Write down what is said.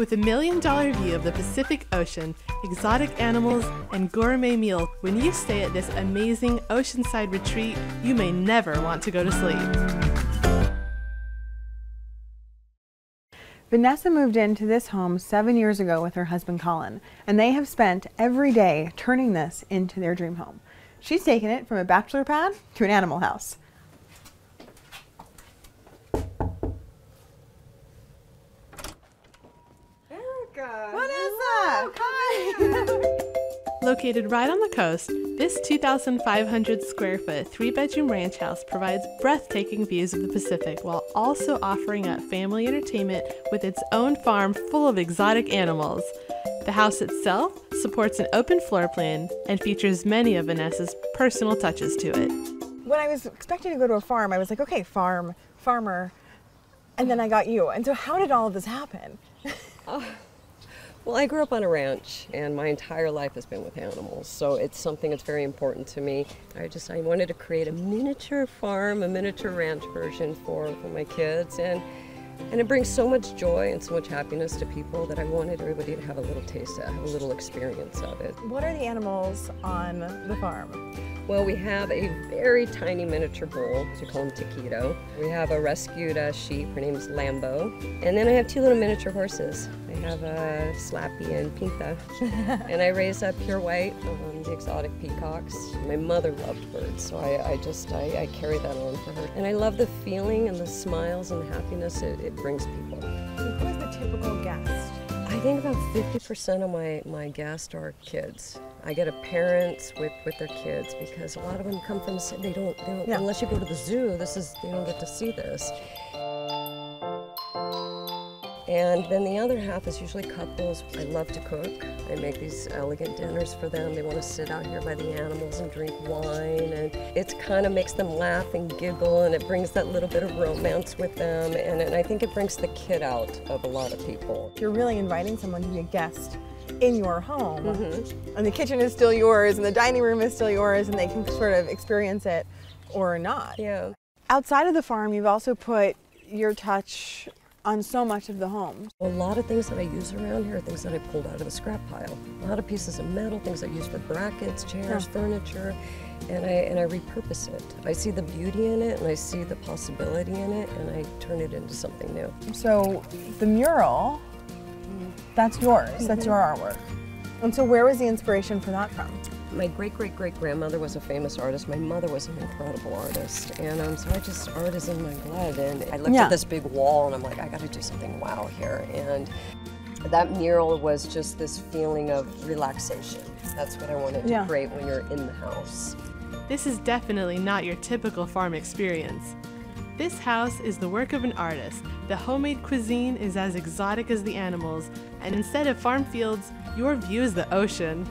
With $1 million view of the Pacific Ocean, exotic animals, and gourmet meals, when you stay at this amazing oceanside retreat, you may never want to go to sleep. Vanessa moved into this home 7 years ago with her husband Colin, and they have spent every day turning this into their dream home. She's taken it from a bachelor pad to an animal house. Vanessa! Hi! Located right on the coast, this 2,500 square foot 3-bedroom ranch house provides breathtaking views of the Pacific while also offering up family entertainment with its own farm full of exotic animals. The house itself supports an open floor plan and features many of Vanessa's personal touches to it. When I was expecting to go to a farm, I was like, okay, farmer, and then I got you. And so how did all of this happen? Well, I grew up on a ranch, and my entire life has been with animals, so it's something that's very important to me. I wanted to create a miniature farm, a miniature ranch version for my kids, and it brings so much joy and so much happiness to people that I wanted everybody to have a little taste of it, have a little experience of it. What are the animals on the farm? Well, we have a very tiny miniature bull, we call him Taquito. We have a rescued sheep, her name is Lambo. And then I have 2 little miniature horses. I have Slappy and Pinta. And I raise pure white, the exotic peacocks. My mother loved birds, so I carry that on for her. And I love the feeling and the smiles and the happiness it brings people. Who is the typical guest? I think about 50% of my guests are kids. I get parents with their kids because a lot of them come from the city. They don't yeah. Unless you go to the zoo, they don't get to see this. And then the other half is usually couples. I love to cook. I make these elegant dinners for them. They want to sit out here by the animals and drink wine, and it kind of makes them laugh and giggle, and it brings that little bit of romance with them, and I think it brings the kid out of a lot of people. You're really inviting someone to be a guest in your home, and the kitchen is still yours, and the dining room is still yours, and they can sort of experience it or not. Yeah. Outside of the farm, you've also put your touch on so much of the home. A lot of things that I use around here are things that I pulled out of the scrap pile. A lot of pieces of metal, things I use for brackets, chairs, furniture, and I repurpose it. I see the beauty in it, and I see the possibility in it, and I turn it into something new. So the mural, that's yours, that's your artwork. And so where was the inspiration for that from? My great-great-great-grandmother was a famous artist. My mother was an incredible artist. And so art is in my blood. And I looked at this big wall and I'm like, I gotta do something wow here. And that mural was just this feeling of relaxation. That's what I wanted to create when you're in the house. This is definitely not your typical farm experience. This house is the work of an artist. The homemade cuisine is as exotic as the animals. And instead of farm fields, your view is the ocean.